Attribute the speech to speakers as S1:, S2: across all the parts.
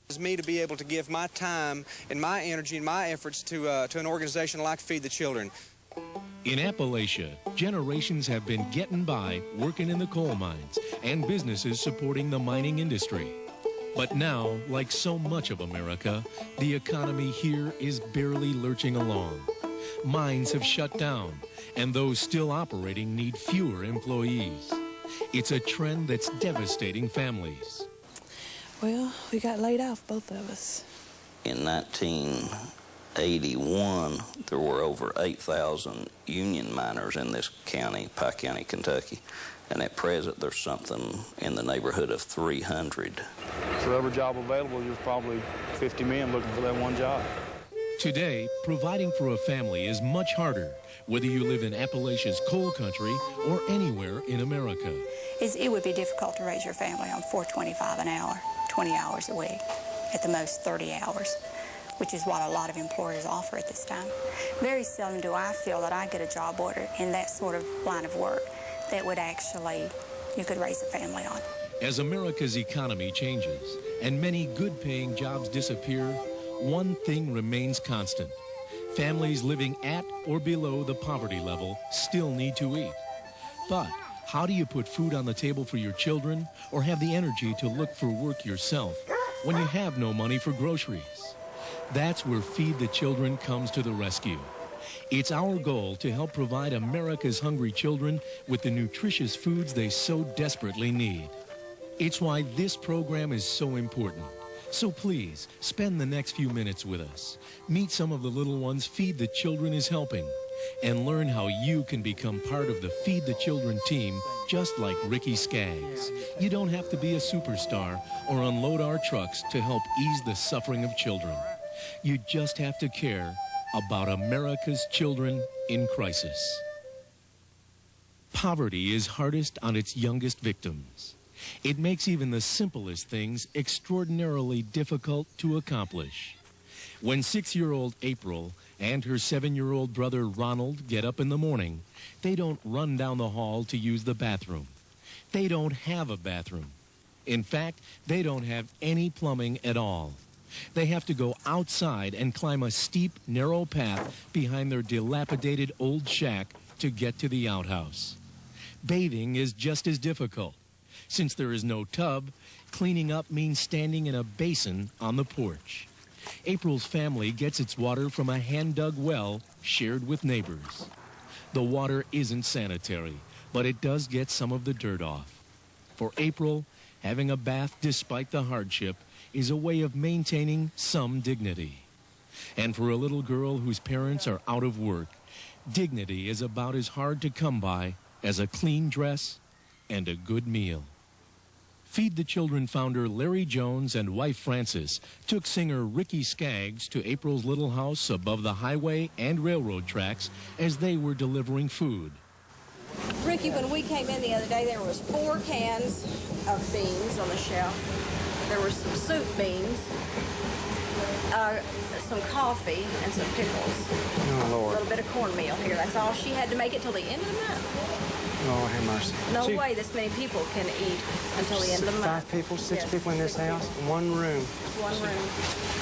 S1: It's me to be able to give my time and my energy and my efforts to an organization like Feed the Children.
S2: In Appalachia, generations have been getting by working in the coal mines and businesses supporting the mining industry. But now, like so much of America, the economy here is barely lurching along. Mines have shut down, and those still operating need fewer employees. It's a trend that's devastating families.
S3: Well, we got laid off, both of us.
S4: In 1981, there were over 8,000 union miners in this county, Pike County, Kentucky. And at present, there's something in the neighborhood of 300.
S5: For every job available, there's probably 50 men looking for that one job.
S2: Today, providing for a family is much harder, whether you live in Appalachia's coal country or anywhere in America.
S6: It would be difficult to raise your family on $4.25 an hour, 20 hours a week, at the most 30 hours, which is what a lot of employers offer at this time. Very seldom do I feel that I get a job order in that sort of line of work that would actually, you could raise a family on.
S2: As America's economy changes and many good-paying jobs disappear, one thing remains constant. Families living at or below the poverty level still need to eat. But how do you put food on the table for your children or have the energy to look for work yourself when you have no money for groceries? That's where Feed the Children comes to the rescue. It's our goal to help provide America's hungry children with the nutritious foods they so desperately need. It's why this program is so important. So please, spend the next few minutes with us. Meet some of the little ones Feed the Children is helping, and learn how you can become part of the Feed the Children team, just like Ricky Skaggs. You don't have to be a superstar or unload our trucks to help ease the suffering of children. You just have to care about America's children in crisis. Poverty is hardest on its youngest victims. It makes even the simplest things extraordinarily difficult to accomplish. When 6-year-old April and her 7-year-old brother Ronald get up in the morning, they don't run down the hall to use the bathroom. They don't have a bathroom. In fact, they don't have any plumbing at all. They have to go outside and climb a steep, narrow path behind their dilapidated old shack to get to the outhouse. Bathing is just as difficult. Since there is no tub, cleaning up means standing in a basin on the porch. April's family gets its water from a hand-dug well shared with neighbors. The water isn't sanitary, but it does get some of the dirt off. For April, having a bath despite the hardship is a way of maintaining some dignity. And for a little girl whose parents are out of work, dignity is about as hard to come by as a clean dress and a good meal. Feed the Children founder Larry Jones and wife Frances took singer Ricky Skaggs to April's little house above the highway and railroad tracks as they were delivering food.
S7: Ricky, when we came in the other day, there was 4 cans of beans on the shelf. There were some soup beans, some coffee, and some pickles.
S1: Oh, Lord.
S7: A little bit of cornmeal here. That's all she had to make it till the end of the month.
S1: Oh, have mercy.
S7: No way this many people can eat until the end of the month.
S1: 5 people, 6
S7: Yes,
S1: people in this
S7: 6
S1: house,
S7: people.
S1: one room.
S7: One room.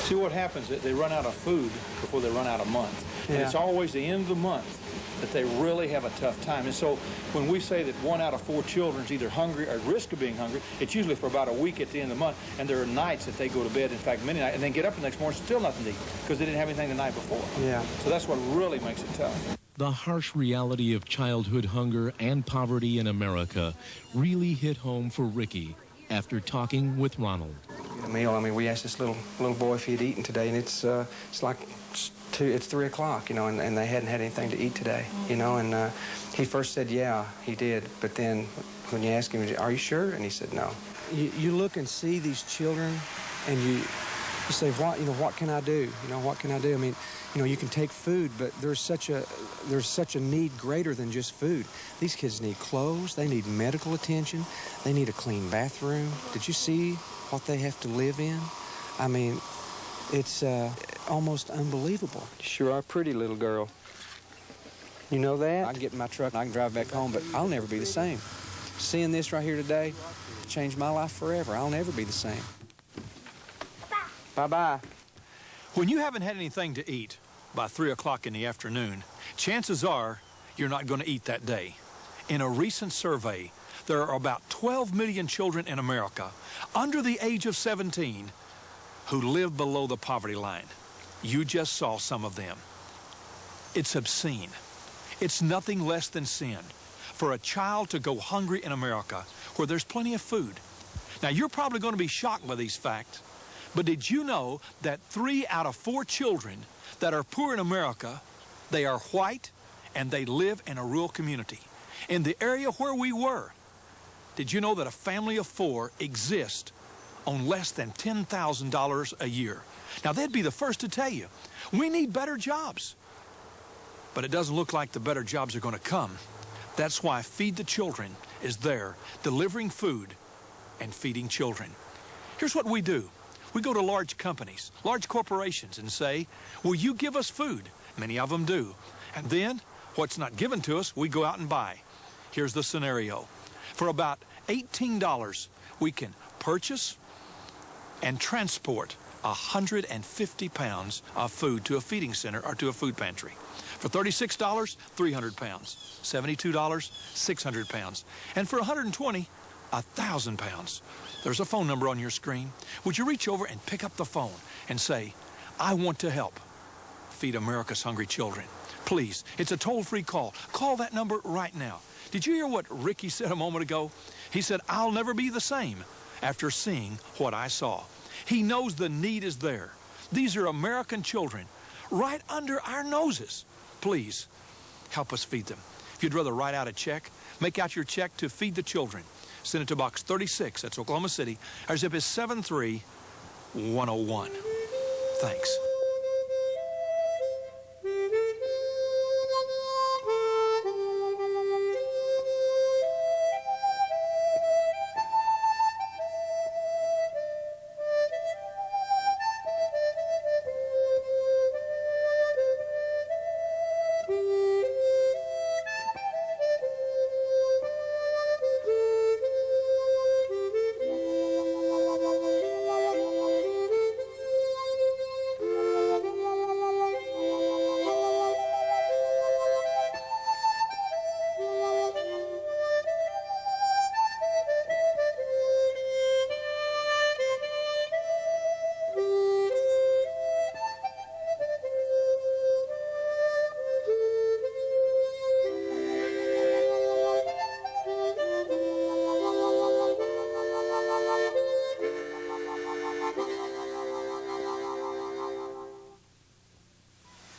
S5: See what happens, they run out of food before they run out of month.
S1: Yeah.
S5: And it's always the end of the month that they really have a tough time. And so when we say that 1 out of 4 children is either hungry or at risk of being hungry, it's usually for about a week at the end of the month. And there are nights that they go to bed, in fact, many nights, and then get up the next morning, still nothing to eat because they didn't have anything the night before.
S1: Yeah.
S5: So that's what really makes it tough.
S2: The harsh reality of childhood hunger and poverty in America really hit home for Ricky after talking with Ronald.
S1: A meal. I mean, we asked this little boy if he'd eaten today, and it's like it's 3 o'clock, you know, and they hadn't had anything to eat today, you know. And he first said, yeah, he did, but then when you ask him, are you sure? And he said, no. You look and see these children, and you say, what can I do? You know, what can I do? I mean, you know, you can take food, but there's such a need greater than just food. These kids need clothes. They need medical attention. They need a clean bathroom. Did you see what they have to live in? I mean, it's almost unbelievable. You sure are a pretty little girl. You know that? I can get in my truck and I can drive back home, but I'll never be the same. Seeing this right here today changed my life forever. I'll never be the same. Bye-bye.
S5: When you haven't had anything to eat by 3 o'clock in the afternoon, chances are you're not going to eat that day. In a recent survey, there are about 12 million children in America under the age of 17 who live below the poverty line. You just saw some of them. It's obscene. It's nothing less than sin for a child to go hungry in America where there's plenty of food. Now, you're probably going to be shocked by these facts, but did you know that 3 out of 4 children that are poor in America, they are white and they live in a rural community? In the area where we were, did you know that a family of 4 exists on less than $10,000 a year? Now, they'd be the first to tell you, we need better jobs. But it doesn't look like the better jobs are going to come. That's why Feed the Children is there, delivering food and feeding children. Here's what we do. We go to large companies, large corporations, and say, will you give us food? Many of them do. And then, what's not given to us, we go out and buy. Here's the scenario. For about $18, we can purchase and transport 150 pounds of food to a feeding center or to a food pantry. For $36, 300 pounds. $72, 600 pounds. And for $120, 1,000 pounds. There's a phone number on your screen. Would you reach over and pick up the phone and say, I want to help feed America's hungry children? Please, it's a toll-free call. Call that number right now. Did you hear what Ricky said a moment ago? He said, I'll never be the same after seeing what I saw. He knows the need is there. These are American children right under our noses. Please, help us feed them. If you'd rather write out a check, make out your check to Feed the Children. Send it to Box 36, that's Oklahoma City. Our zip is 73101. Thanks.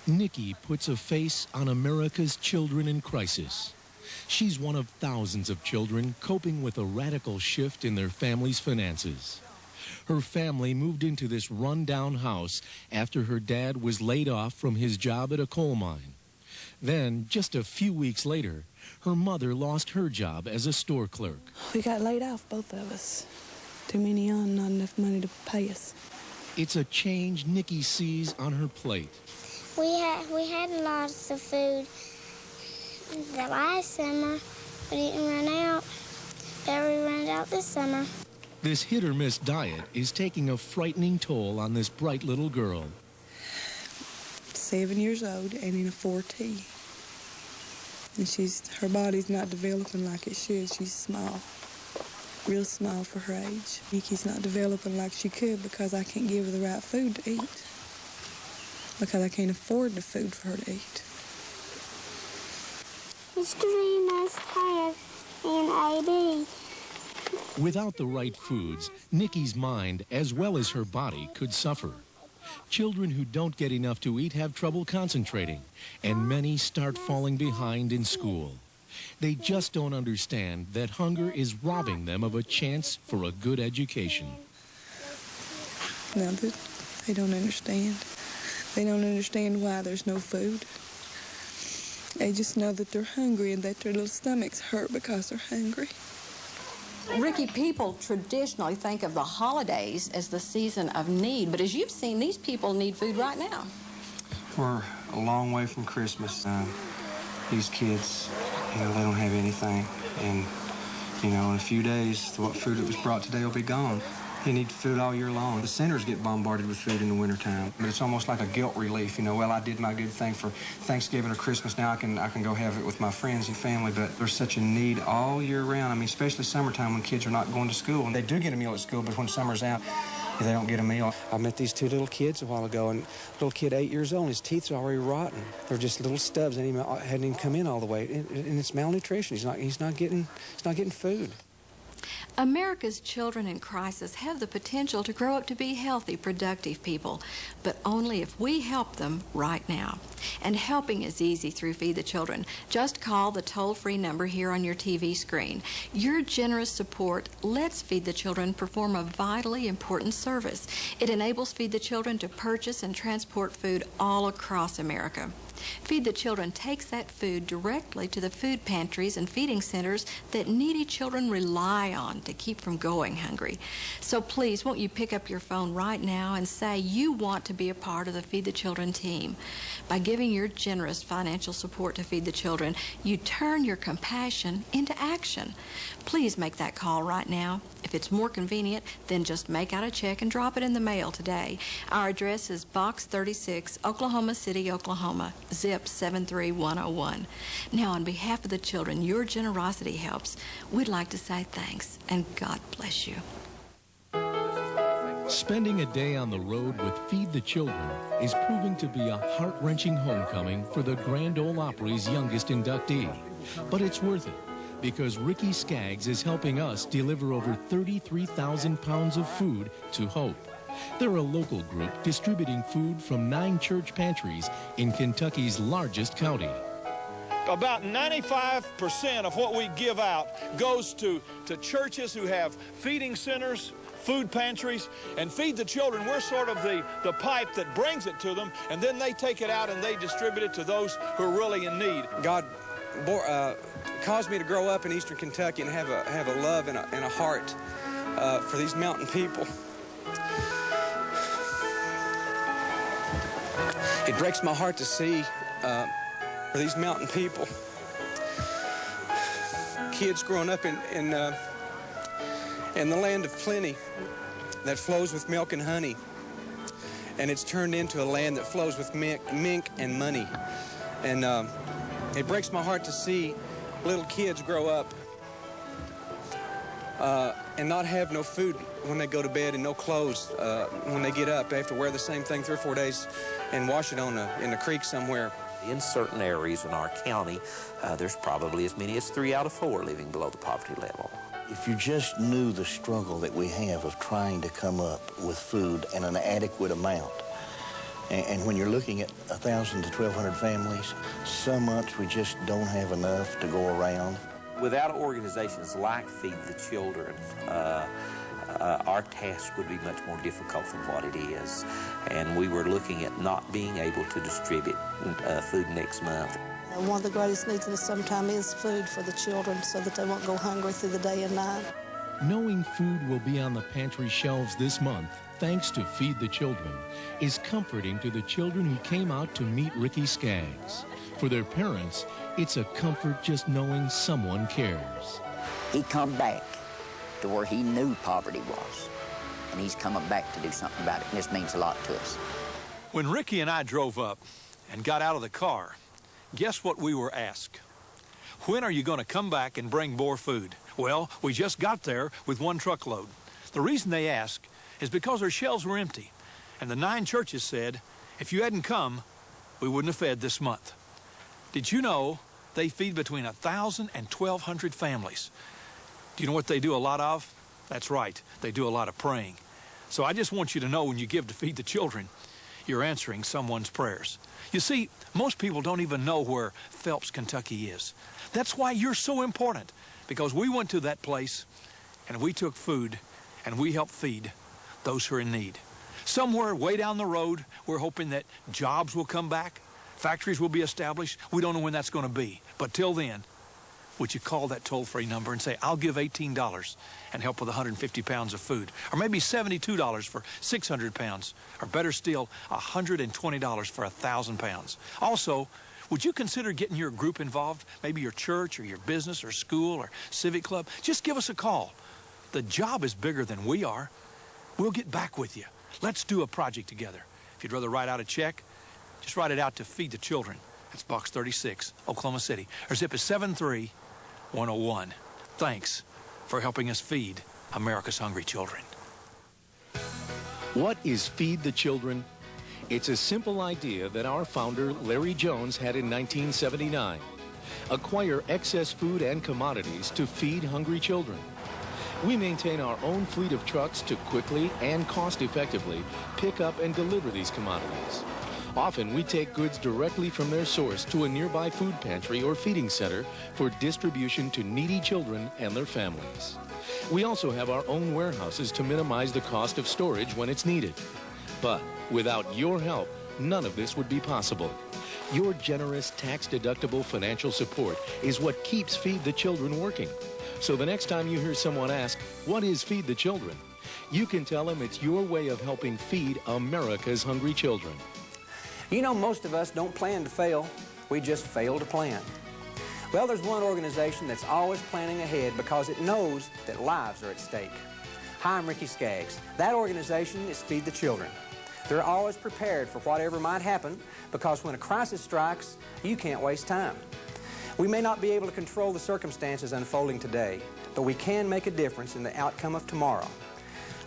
S2: Nikki puts a face on America's children in crisis. She's one of thousands of children coping with a radical shift in their family's finances. Her family moved into this run-down house after her dad was laid off from his job at a coal mine. Then, just a few weeks later, her mother lost her job as a store clerk.
S3: We got laid off, both of us. Too many on, not enough money to pay us.
S2: It's a change Nikki sees on her plate.
S8: We had lots of food the last summer. We didn't run out. But we ran out this summer.
S2: This hit-or-miss diet is taking a frightening toll on this bright little girl.
S3: 7 years old and in a 4T. And her body's not developing like it should. She's small, real small for her age. Nikki's not developing like she could because I can't give her the right food to eat. Because I can't afford the food for her to eat.
S8: History must have an AB.
S2: Without the right foods, Nikki's mind, as well as her body, could suffer. Children who don't get enough to eat have trouble concentrating, and many start falling behind in school. They just don't understand that hunger is robbing them of a chance for a good education.
S3: No, they don't understand. They don't understand why there's no food. They just know that they're hungry and that their little stomachs hurt because they're hungry.
S9: Ricky, people traditionally think of the holidays as the season of need, but as you've seen, these people need food right now.
S1: We're a long way from Christmas. These kids, they don't have anything. And, in a few days, what food that was brought today will be gone. You need food all year long. The centers get bombarded with food in the wintertime, but it's almost like a guilt relief. You know, well, I did my good thing for Thanksgiving or Christmas. Now I can go have it with my friends and family, but there's such a need all year round. I mean, especially summertime when kids are not going to school. And they do get a meal at school, but when summer's out, they don't get a meal. I met these two little kids a while ago, and little kid 8 years old, his teeth are already rotten. They're just little stubs, and he hadn't even come in all the way. And it's malnutrition. He's not getting food.
S9: America's children in crisis have the potential to grow up to be healthy, productive people, but only if we help them right now. And helping is easy through Feed the Children. Just call the toll-free number here on your TV screen. Your generous support lets Feed the Children perform a vitally important service. It enables Feed the Children to purchase and transport food all across America. Feed the Children takes that food directly to the food pantries and feeding centers that needy children rely on to keep from going hungry. So please, won't you pick up your phone right now and say you want to be a part of the Feed the Children team? By giving your generous financial support to Feed the Children, you turn your compassion into action. Please make that call right now. If it's more convenient, then just make out a check and drop it in the mail today. Our address is Box 36, Oklahoma City, Oklahoma, zip 73101. Now, on behalf of the children your generosity helps, we'd like to say thanks and God bless you.
S2: Spending a day on the road with Feed the Children is proving to be a heart-wrenching homecoming for the Grand Ole Opry's youngest inductee. But it's worth it, because Ricky Skaggs is helping us deliver over 33,000 pounds of food to Hope. They're a local group distributing food from 9 church pantries in Kentucky's largest county.
S5: About 95% of what we give out goes to churches who have feeding centers, food pantries, and Feed the Children. We're sort of the pipe that brings it to them, and then they take it out and they distribute it to those who are really in need.
S1: God caused me to grow up in eastern Kentucky and have a love and a heart for these mountain people. It breaks my heart to see for these mountain people, kids growing up in the land of plenty that flows with milk and honey, and it's turned into a land that flows with mink and money. And it breaks my heart to see little kids grow up and not have no food when they go to bed and no clothes when they get up. They have to wear the same thing 3 or 4 days and wash it in the creek somewhere.
S10: In certain areas in our county, there's probably as many as 3 out of 4 living below the poverty level.
S11: If you just knew the struggle that we have of trying to come up with food in an adequate amount, and when you're looking at 1,000 to 1,200 families, some months we just don't have enough to go around.
S10: Without organizations like Feed the Children, our task would be much more difficult than what it is. And we were looking at not being able to distribute food next month.
S12: One of the greatest needs in the summertime is food for the children so that they won't go hungry through the day and night.
S2: Knowing food will be on the pantry shelves this month, thanks to Feed the Children, is comforting to the children who came out to meet Ricky Skaggs. For their parents, it's a comfort just knowing someone cares.
S13: He come back to where he knew poverty was, and he's coming back to do something about it, and this means a lot to us.
S5: When Ricky and I drove up and got out of the car, guess what we were asked? When are you going to come back and bring more food? Well, we just got there with 1 truckload. The reason they asked is because their shelves were empty, and the 9 churches said, if you hadn't come, we wouldn't have fed this month. Did you know they feed between 1,000 and 1,200 families? Do you know what they do a lot of? That's right, they do a lot of praying. So I just want you to know when you give to Feed the Children, you're answering someone's prayers. You see, most people don't even know where Phelps, Kentucky is. That's why you're so important, because we went to that place and we took food and we helped feed those who are in need. Somewhere way down the road, we're hoping that jobs will come back, factories will be established. We don't know when that's going to be. But till then, would you call that toll-free number and say, I'll give $18 and help with 150 pounds of food, or maybe $72 for 600 pounds, or better still, $120 for 1,000 pounds. Also, would you consider getting your group involved, maybe your church or your business or school or civic club? Just give us a call. The job is bigger than we are. We'll get back with you. Let's do a project together. If you'd rather write out a check, just write it out to Feed the Children. That's Box 36, Oklahoma City. Our zip is 73101. Thanks for helping us feed America's hungry children.
S2: What is Feed the Children? It's a simple idea that our founder, Larry Jones, had in 1979. Acquire excess food and commodities to feed hungry children. We maintain our own fleet of trucks to quickly and cost-effectively pick up and deliver these commodities. Often, we take goods directly from their source to a nearby food pantry or feeding center for distribution to needy children and their families. We also have our own warehouses to minimize the cost of storage when it's needed. But without your help, none of this would be possible. Your generous, tax-deductible financial support is what keeps Feed the Children working. So the next time you hear someone ask, what is Feed the Children? You can tell them it's your way of helping feed America's hungry children.
S1: You know, most of us don't plan to fail. We just fail to plan. Well, there's one organization that's always planning ahead because it knows that lives are at stake. Hi, I'm Ricky Skaggs. That organization is Feed the Children. They're always prepared for whatever might happen because when a crisis strikes, you can't waste time. We may not be able to control the circumstances unfolding today, but we can make a difference in the outcome of tomorrow.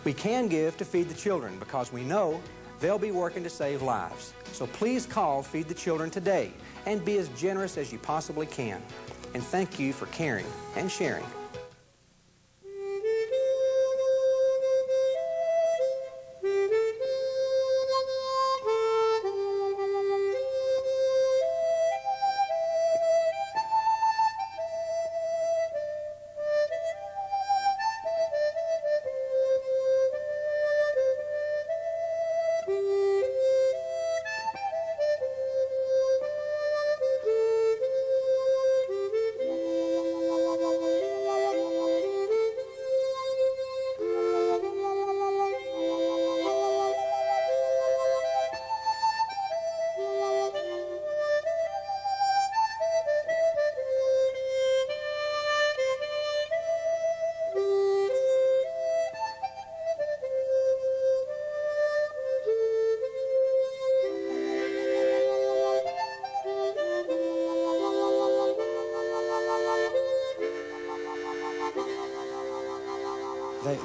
S1: We can give to Feed the Children because we know they'll be working to save lives. So please call Feed the Children today and be as generous as you possibly can. And thank you for caring and sharing.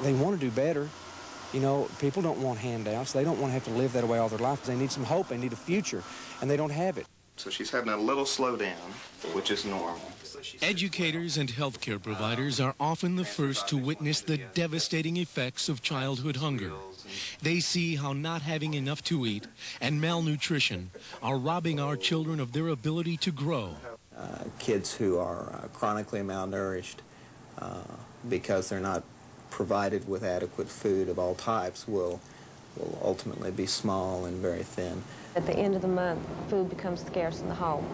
S1: They want to do better. You know, people don't want handouts. They don't want to have to live that way all their life. They need some hope. They need a future, and they don't have it.
S14: So she's having a little slowdown, which is normal.
S2: Educators and healthcare providers are often the first to witness the devastating effects of childhood hunger. They see how not having enough to eat and malnutrition are robbing our children of their ability to grow.
S15: Kids who are chronically malnourished because they're not provided with adequate food of all types will ultimately be small and very thin.
S16: At the end of the month, food becomes scarce in the home.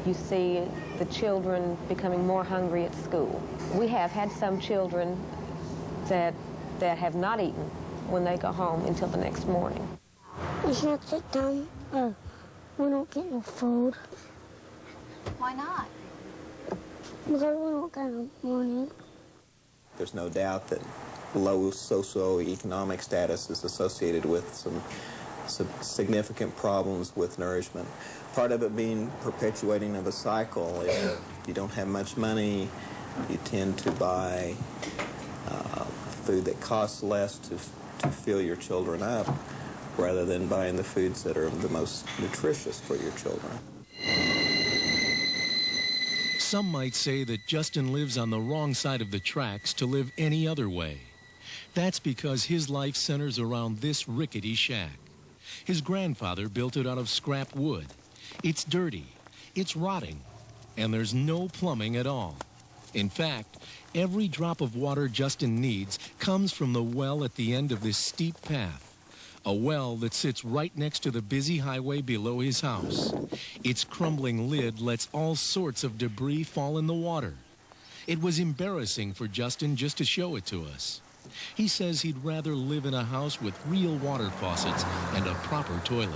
S16: You see the children becoming more hungry at school. We have had some children that have not eaten when they go home until the next morning.
S8: It's not that time. We don't get no food.
S6: Why not?
S8: Because we don't get no money.
S15: There's no doubt that low socioeconomic status is associated with some significant problems with nourishment. Part of it being perpetuating of a cycle. If you don't have much money, you tend to buy food that costs less to fill your children up rather than buying the foods that are the most nutritious for your children.
S2: Some might say that Justin lives on the wrong side of the tracks to live any other way. That's because his life centers around this rickety shack. His grandfather built it out of scrap wood. It's dirty, it's rotting, and there's no plumbing at all. In fact, every drop of water Justin needs comes from the well at the end of this steep path. A well that sits right next to the busy highway below his house. Its crumbling lid lets all sorts of debris fall in the water. It was embarrassing for Justin just to show it to us. He says he'd rather live in a house with real water faucets and a proper toilet.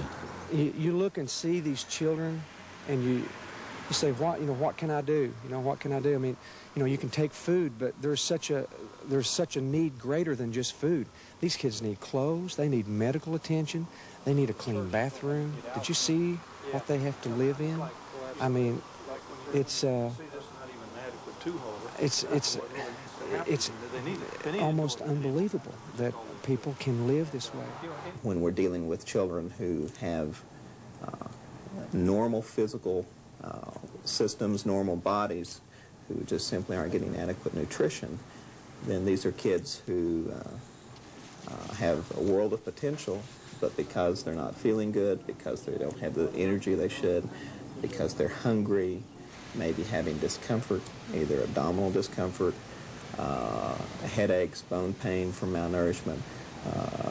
S1: You look and see these children, and you say, what can I do? What can I do? I mean, you can take food, but there's such a need greater than just food. These kids need clothes. They need medical attention. They need a clean bathroom. Did you see what they have to live in? I mean, it's almost unbelievable that people can live this way.
S15: When we're dealing with children who have normal physical systems, normal bodies, who just simply aren't getting adequate nutrition, then these are kids who have a world of potential, but because they're not feeling good, because they don't have the energy they should, because they're hungry, maybe having discomfort, either abdominal discomfort, headaches, bone pain from malnourishment,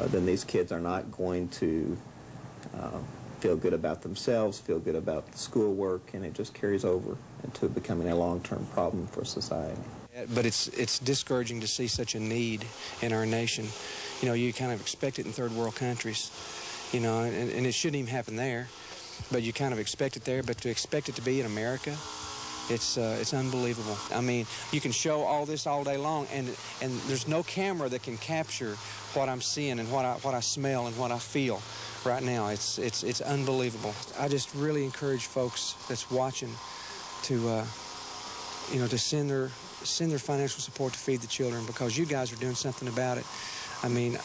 S15: then these kids are not going to feel good about themselves, feel good about the schoolwork, and it just carries over into becoming a long-term problem for society.
S1: But it's discouraging to see such a need in our nation. You kind of expect it in third world countries, and it shouldn't even happen there, but you kind of expect it there. But to expect it to be in America, it's unbelievable. I mean, you can show all this all day long, and there's no camera that can capture what I'm seeing and what I smell and what I feel right now. It's unbelievable. I just really encourage folks that's watching to to send their financial support to feed the children, because you guys are doing something about it. I mean,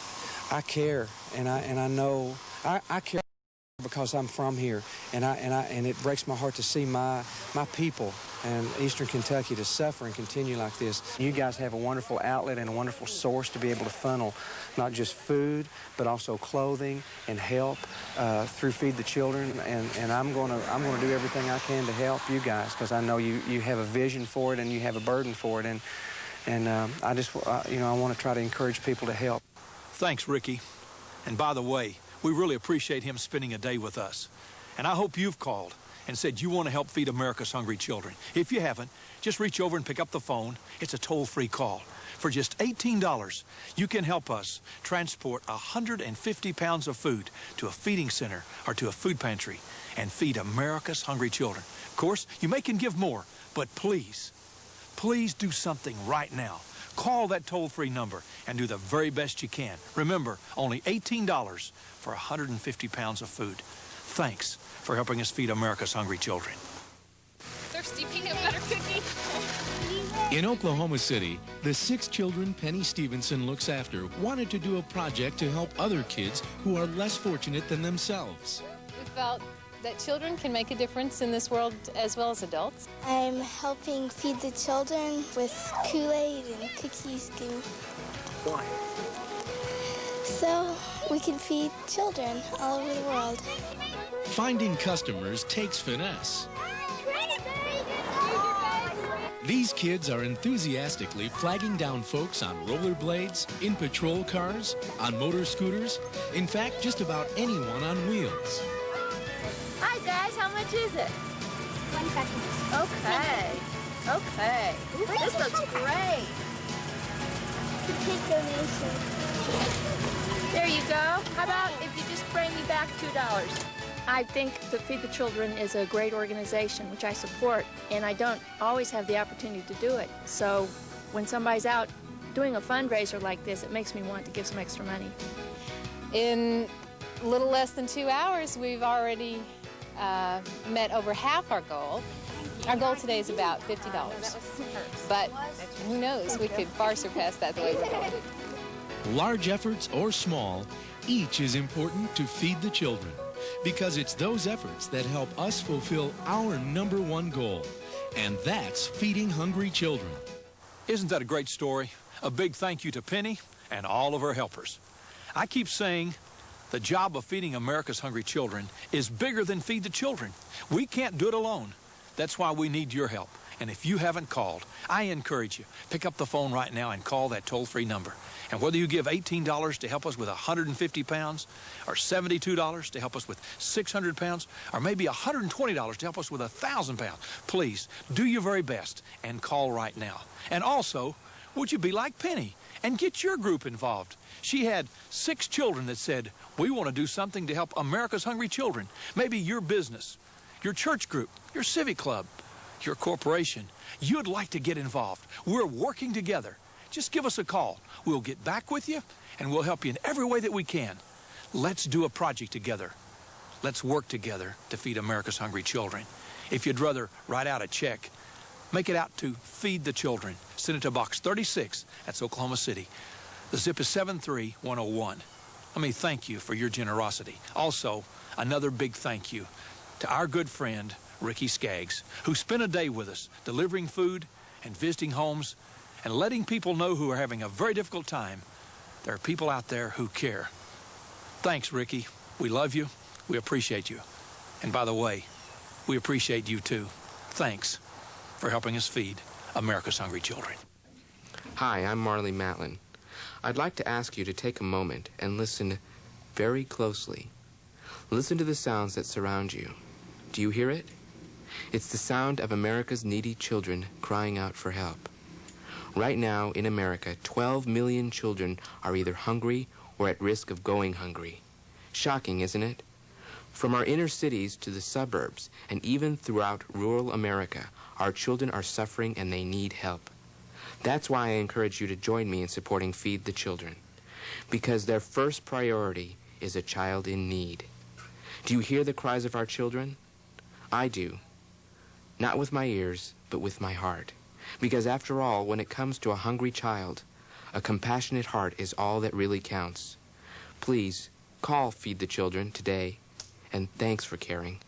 S1: I care, and I know I care because I'm from here, and it breaks my heart to see my people and Eastern Kentucky to suffer and continue like this. You guys have a wonderful outlet and a wonderful source to be able to funnel not just food, but also clothing and help through Feed the Children. And I'm going to do everything I can to help you guys, because I know you have a vision for it and you have a burden for it. And I just I want to try to encourage people to help.
S5: Thanks, Ricky. And by the way, we really appreciate him spending a day with us. And I hope you've called and said you want to help feed America's hungry children. If you haven't, just reach over and pick up the phone. It's a toll-free call. For just $18, you can help us transport 150 pounds of food to a feeding center or to a food pantry and feed America's hungry children. Of course, you may can give more, but please, please do something right now. Call that toll-free number and do the very best you can. Remember, only $18 for 150 pounds of food. Thanks for helping us feed America's hungry children.
S17: Thirsty peanut butter cookie.
S2: In Oklahoma City, the 6 children Penny Stevenson looks after wanted to do a project to help other kids who are less fortunate than themselves.
S17: We felt that children can make a difference in this world as well as adults.
S8: I'm helping feed the children with Kool-Aid and cookies.
S5: Why?
S8: So we can feed children all over the world.
S2: Finding customers takes finesse. These kids are enthusiastically flagging down folks on rollerblades, in patrol cars, on motor scooters, in fact, just about anyone on wheels.
S7: Hi, guys. How much is it?
S8: 25 cents.
S7: Okay. Okay. Ooh, this looks great.
S8: The kid donation.
S7: There you go. How about if you just bring me back $2?
S18: I think that Feed the Children is a great organization, which I support, and I don't always have the opportunity to do it. So when somebody's out doing a fundraiser like this, it makes me want to give some extra money.
S17: In a little less than 2 hours, we've already met over half our goal. Our goal today is about $50. But who knows, we could far surpass that the way we're going.
S2: Large efforts or small, each is important to Feed the Children, because it's those efforts that help us fulfill our #1 goal, and that's feeding hungry children.
S5: Isn't that a great story? A big thank you to Penny and all of her helpers. I keep saying the job of feeding America's hungry children is bigger than Feed the Children. We can't do it alone. That's why we need your help. And if you haven't called, I encourage you, pick up the phone right now and call that toll-free number. And whether you give $18 to help us with 150 pounds, or $72 to help us with 600 pounds, or maybe $120 to help us with 1,000 pounds, please do your very best and call right now. And also, would you be like Penny and get your group involved? She had 6 children that said, we want to do something to help America's hungry children. Maybe your business your church group, your civic club, your corporation, you'd like to get involved. We're working together. Just give us a call. We'll get back with you, and we'll help you in every way that we can. Let's do a project together. Let's work together to feed America's hungry children. If you'd rather write out a check, make it out to Feed the Children. Send it to Box 36. That's Oklahoma City. The zip is 73101. Let me thank you for your generosity. Also, another big thank you to our good friend, Ricky Skaggs, who spent a day with us delivering food and visiting homes and letting people know who are having a very difficult time. There are people out there who care. Thanks, Ricky. We love you. We appreciate you. And by the way, we appreciate you too. Thanks for helping us feed America's hungry children.
S19: Hi, I'm Marley Matlin. I'd like to ask you to take a moment and listen very closely. Listen to the sounds that surround you. Do you hear it? It's the sound of America's needy children crying out for help. Right now in America, 12 million children are either hungry or at risk of going hungry. Shocking, isn't it? From our inner cities to the suburbs and even throughout rural America, our children are suffering and they need help. That's why I encourage you to join me in supporting Feed the Children, because their first priority is a child in need. Do you hear the cries of our children? I do. Not with my ears, but with my heart. Because after all, when it comes to a hungry child, a compassionate heart is all that really counts. Please, call Feed the Children today, and thanks for caring.